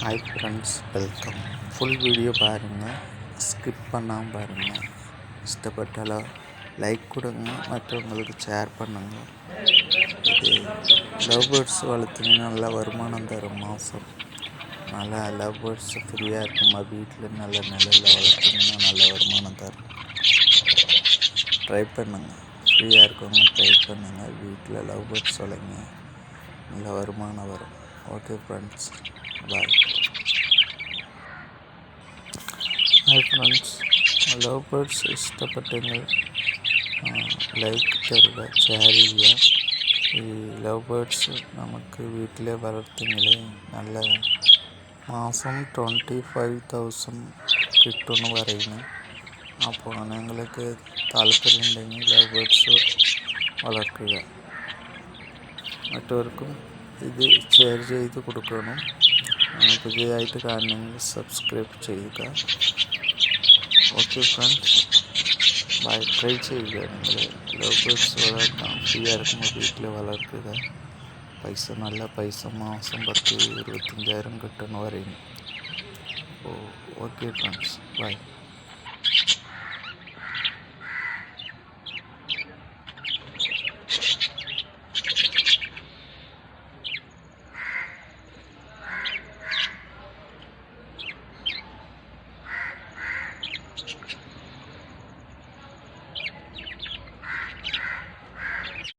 Hi friends, welcome. Full video பாருங்கள், skip பண்ணாமல் பாருங்கள். இஷ்டப்பட்டாலோ லைக் கொடுங்க, மற்றவங்களுக்கு ஷேர் பண்ணுங்கள். இது லவ் பேர்ட்ஸ் வளர்த்திங்கன்னா நல்லா வருமானம் தரும். மாதம் நல்லா லவ் பேர்ட்ஸ் ஃப்ரீயாக இருக்குமா, வீட்டில் நல்ல நிலையில் வளர்த்திங்கன்னா நல்ல வருமானம் தரும். ட்ரை பண்ணுங்கள், ஃப்ரீயாக இருக்கவங்க ட்ரை பண்ணுங்கள். வீட்டில் லவ் பேர்ட்ஸ் வளங்க, நல்ல வருமானம் வரும். ஓகே ஃப்ரெண்ட்ஸ், பாய். ഹായ് ഫ്രണ്ട്സ്, ലവ് ബേർഡ്സ് ഇഷ്ടപ്പെട്ടെങ്കിൽ ലൈക്ക് തരിക, ഷെയർ ചെയ്യുക. ഈ ലവ് ബേർഡ്സ് നമുക്ക് വീട്ടിലെ വളർത്തിയെങ്കിൽ നല്ല മാസം 25,000 കിട്ടുമെന്ന് പറയുന്നു. അപ്പോൾ നിങ്ങൾക്ക് താല്പര്യമുണ്ടെങ്കിൽ ലവ് ബേർഡ്സ് വളർത്തുക. മറ്റവർക്കും ഇത് ഷെയർ ചെയ്ത് കൊടുക്കണം. പുതിയതായിട്ട് കാണണമെങ്കിൽ സബ്സ്ക്രൈബ് ചെയ്യുക. Okay friends, by. ട്രൈ ചെയ്യുക. നിങ്ങൾ ലവ് ബേർഡ്സ് വളർത്താം, ഫ്രീ ആയിരിക്കുമ്പോൾ വീട്ടിൽ വളർത്തുക. നല്ല പൈസ മാസം 10,000-25,000 കിട്ടുമെന്ന് പറയുന്നു. Okay friends, by.